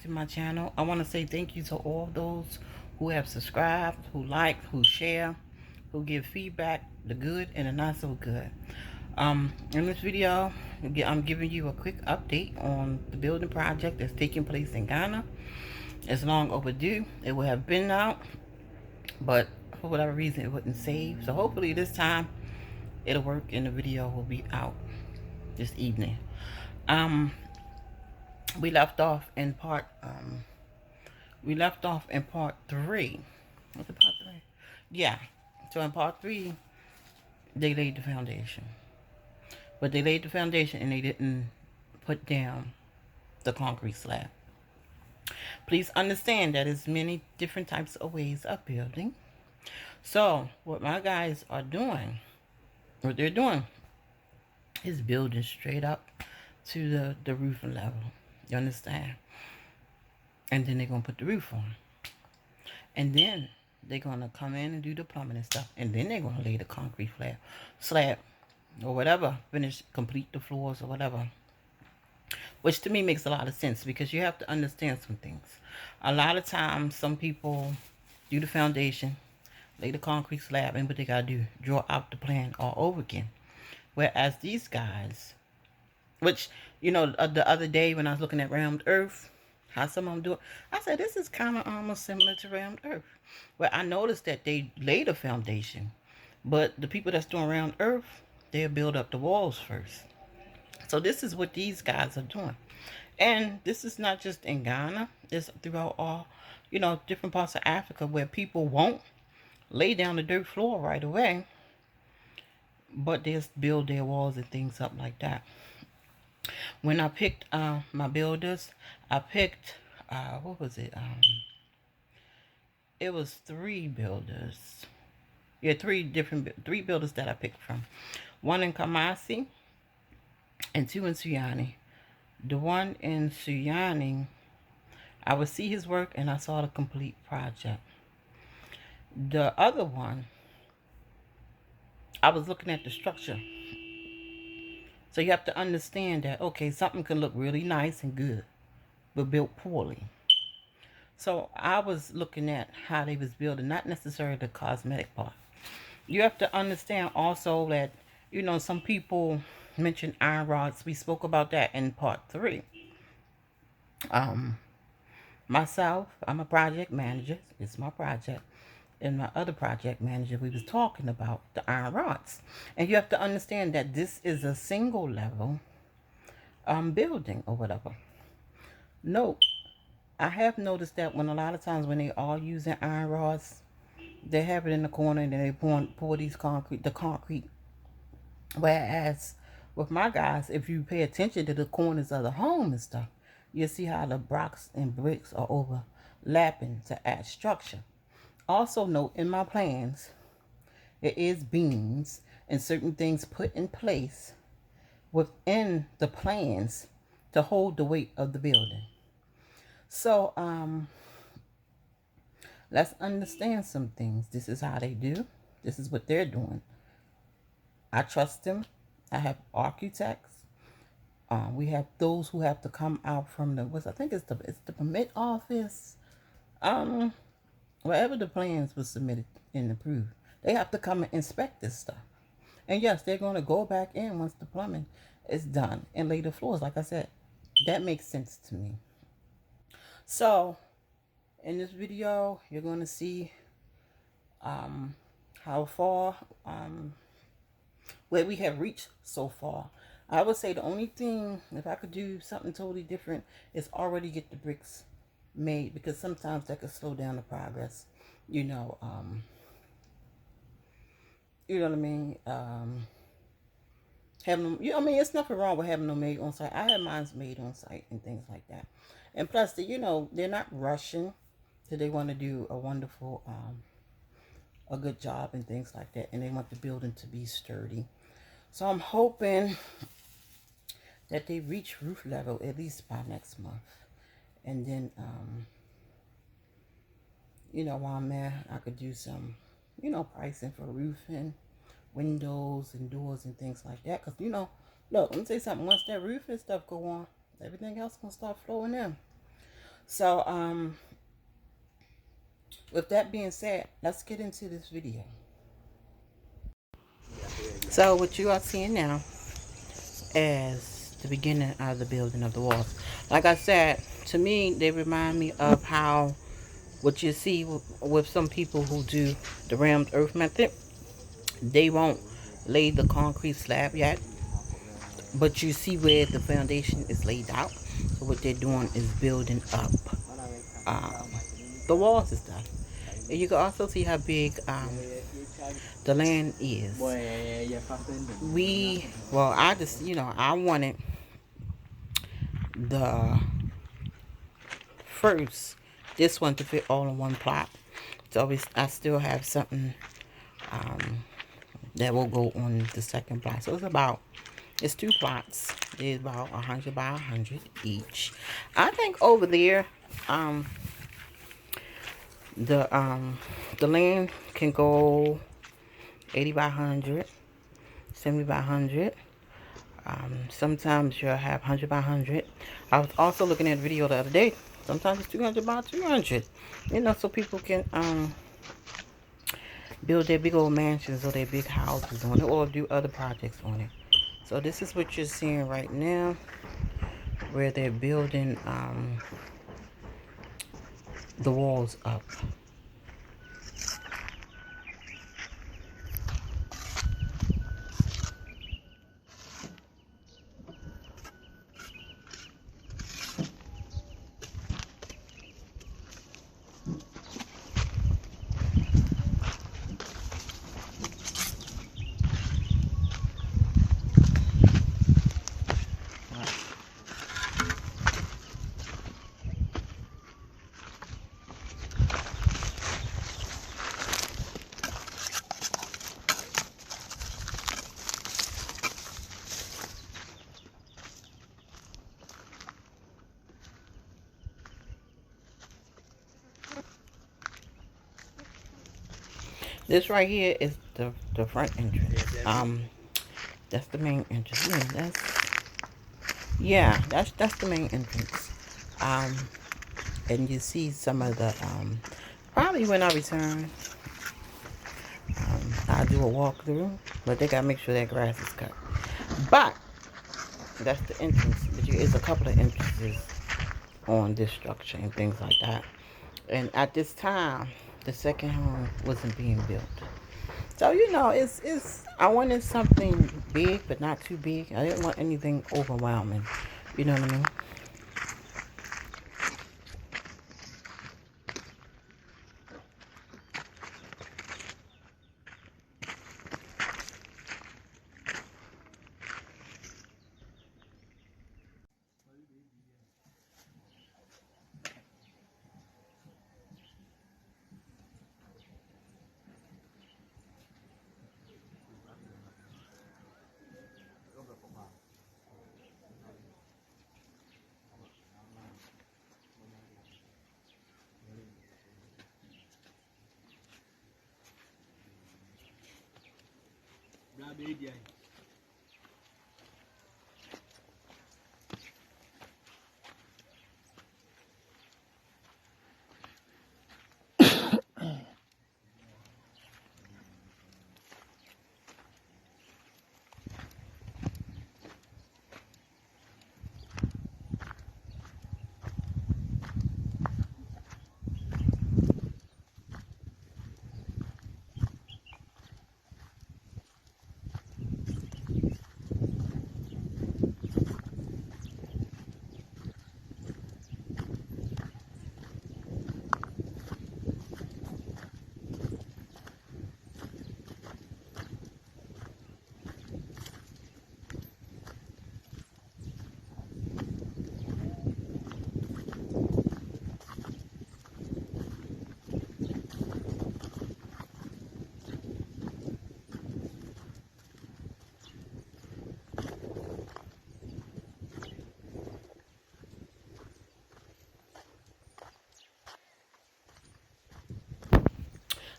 to my channel. I want to say thank you to all those who have subscribed, who like, who share, who give feedback, the good and the not so good. In this video, I'm giving you a quick update on the building project that's taking place in Ghana. It's long overdue. It would have been out, but for whatever reason it wouldn't save. So hopefully this time it'll work and the video will be out this evening. Um, we left off in part three. What's it, part three? Yeah. So in part three, they laid the foundation. But they laid the foundation and they didn't put down the concrete slab. Please understand that there's many different types of ways of building. So what my guys are doing, what they're doing is building straight up to the roofing level. You understand? And then they're going to put the roof on. And then they're going to come in and do the plumbing and stuff. And then they're going to lay the concrete slab or whatever. Finish, complete the floors or whatever. Which to me makes a lot of sense because you have to understand some things. A lot of times some people do the foundation, lay the concrete slab, and what they got to do, draw out the plan all over again. Whereas these guys, which, you know, the other day when I was looking at round earth, how some of them do it, I said, this is kind of almost similar to round earth. Where I noticed that they laid a foundation, but the people that's doing round earth, they'll build up the walls first. So this is what these guys are doing. And this is not just in Ghana. It's throughout all, you know, different parts of Africa where people won't lay down the dirt floor right away, but they'll build their walls and things up like that. When I picked my builders, I picked, what was it? It was 3 builders. Yeah, three builders that I picked from. 1 in Kamasi and 2 in Sunyani. The one in Sunyani, I would see his work and I saw the complete project. The other one, I was looking at the structure. So you have to understand that, okay, something can look really nice and good, but built poorly. So I was looking at how they was building, not necessarily the cosmetic part. You have to understand also that, you know, some people mention iron rods. We spoke about that in part 3. Myself, I'm a project manager. It's my project. And my other project manager, we was talking about the iron rods. And you have to understand that this is a single level building or whatever. Note, I have noticed that when a lot of times when they are using iron rods, they have it in the corner and then they pour the concrete. Whereas with my guys, if you pay attention to the corners of the home and stuff, you'll see how the blocks and bricks are overlapping to add structure. Also note in my plans, there is beams and certain things put in place within the plans to hold the weight of the building. So, let's understand some things. This is how they do. This is what they're doing. I trust them. I have architects. We have those who have to come out from the, I think it's the permit office. Wherever the plans were submitted and approved, they have to come and inspect this stuff. And yes, they're going to go back in once the plumbing is done and lay the floors. Like I said, that makes sense to me. So, in this video, you're going to see how far, where we have reached so far. I would say the only thing, if I could do something totally different, is already get the bricks made, because sometimes that could slow down the progress. You know what I mean? Having them, I mean, it's nothing wrong with having them made on site. I have mine made on site and things like that. And plus, you know, they're not rushing, so they want to do a wonderful, a good job and things like that. And they want the building to be sturdy. So I'm hoping that they reach roof level at least by next month. And then, you know, while I'm there, I could do some, you know, pricing for roofing, windows and doors and things like that. Because, you know, look, let me say something. Once that roof and stuff go on, everything else going to start flowing in. So, with that being said, let's get into this video. So, what you are seeing now is the beginning of the building of the walls. Like I said, to me, they remind me of how what you see with some people who do the rammed earth method. They won't lay the concrete slab yet, but you see where the foundation is laid out. So what they're doing is building up um, the walls and stuff. And you can also see how big the land is. Well, I just, I wanted the first, this one to fit all in one plot. So I still have something um, that will go on the second plot. So it's two plots. It's about 100 by 100 each. I think over there, um, the land can go 80 by 100, 70 by 100. Sometimes you'll have 100 by 100. I was also looking at a video the other day. Sometimes it's 200 by 200. So people can build their big old mansions or their big houses on it, or do other projects on it. So this is what you're seeing right now, where they're building the walls up. This right here is the front entrance. That's the main entrance. That's the main entrance. And you see some of the probably when I return, I'll do a walkthrough, but they gotta make sure that grass is cut. But that's the entrance. But there's a couple of entrances on this structure and things like that. And at this time, the second home wasn't being built. So it's I wanted something big but not too big. I didn't want anything overwhelming. You know what I mean?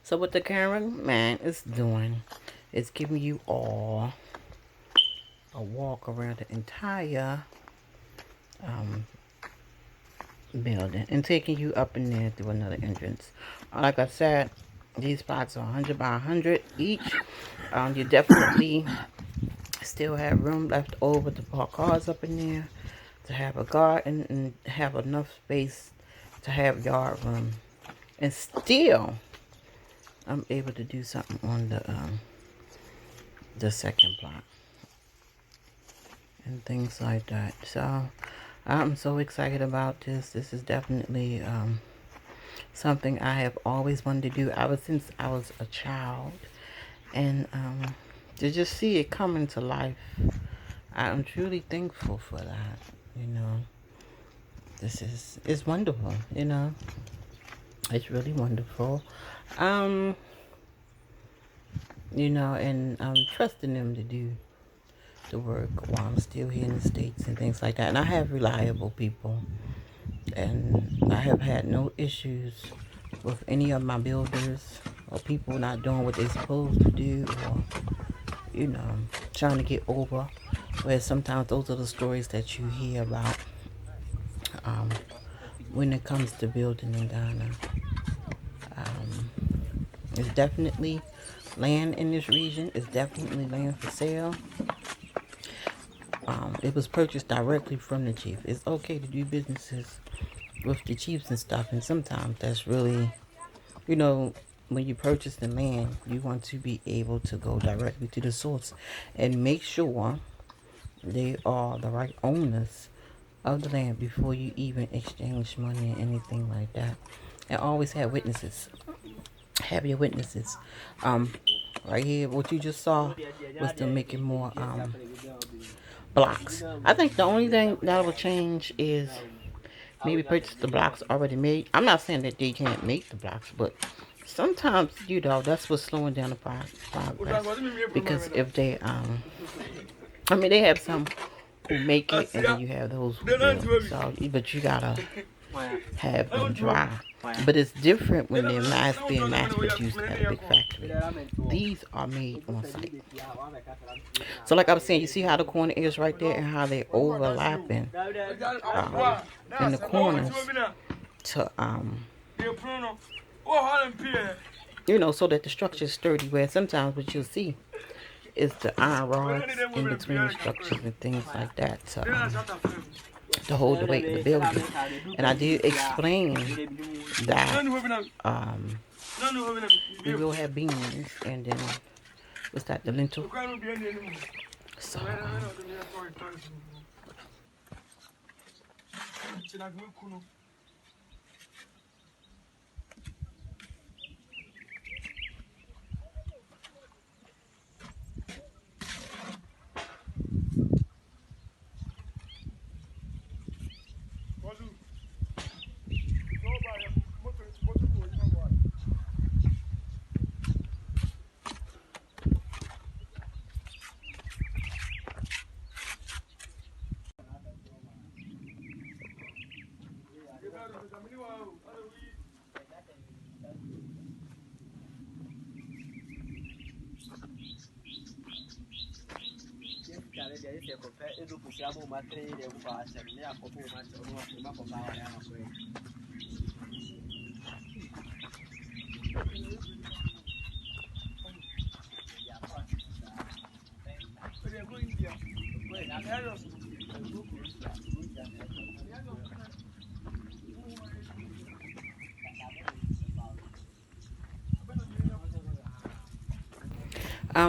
So what the cameraman is doing is giving you all a walk around the entire building and taking you up in there through another entrance. Like I said, these spots are 100 by 100 each. You definitely still have room left over to park cars up in there, to have a garden, and have enough space to have yard room. And still, I'm able to do something on the second block and things like that. So I'm so excited about this. This is definitely something I have always wanted to do ever since I was a child. And to just see it come into life, I'm truly thankful for that. You know, this is it's wonderful. You know, it's really wonderful. Um, you know, and I'm trusting them to do the work while I'm still here in the States and things like that. And I have reliable people, and I have had no issues with any of my builders or people not doing what they're supposed to do, or you know, trying to get over. Where sometimes those are the stories that you hear about um, when it comes to building in Ghana. Um, it's definitely land in this region. It's definitely land for sale. It was purchased directly from the chief. It's okay to do businesses with the chiefs and stuff, and sometimes that's really, you know, when you purchase the land, you want to be able to go directly to the source and make sure they are the right owners of the land before you even exchange money or anything like that. And always have witnesses. Have your witnesses. Um, right here, what you just saw was them making more blocks. I think the only thing that will change is maybe purchase the blocks already made. I'm not saying that they can't make the blocks, but sometimes, you know, that's what's slowing down the progress. Because if they, I mean, they have some who make it, and then you have those who build. So, but you gotta have them dry. But it's different when they're being mass produced at a big factory. These are made on site. So like I was saying, you see how the corner is right there and how they overlapping in the corners to you know, so that the structure is sturdy. Where sometimes what you'll see is the iron rods in between the structures and things like that to hold the weight of the building. And I did explain that we will have beams, and then what's that, the lintel? So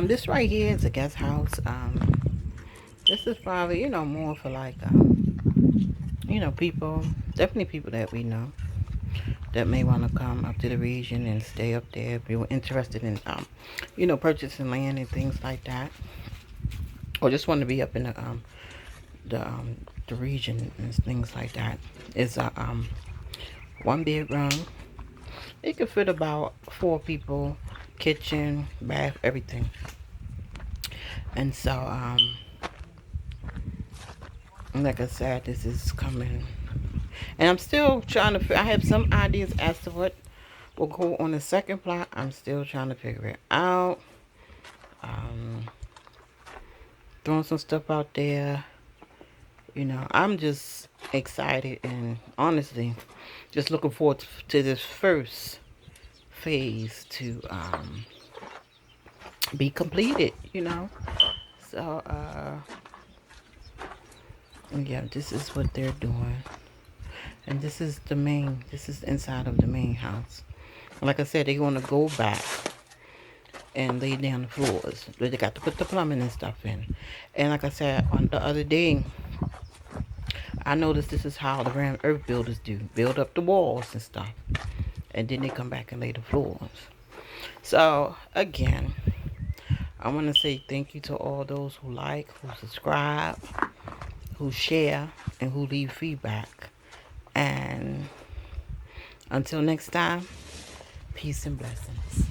this right here is a guest house. This is probably, you know, more for like, you know, people, definitely people that we know that may want to come up to the region and stay up there if you're interested in, you know, purchasing land and things like that, or just want to be up in the region and things like that. It's a one bedroom. It could fit about 4 people, kitchen, bath, everything. And so, like I said, this is coming. And I'm still trying to, I have some ideas as to what will go on the second plot. I'm still trying to figure it out. Throwing some stuff out there. You know, I'm just excited and honestly just looking forward to this first phase to be completed, you know. So yeah, this is what they're doing. And this is inside of the main house. Like I said, they're going to go back and lay down the floors. They got to put the plumbing and stuff in. And like I said, on the other day, I noticed this is how the Ram Earth builders do. Build up the walls and stuff. And then they come back and lay the floors. So, again, I want to say thank you to all those who like, who subscribe, who share, and who leave feedback. And until next time, peace and blessings.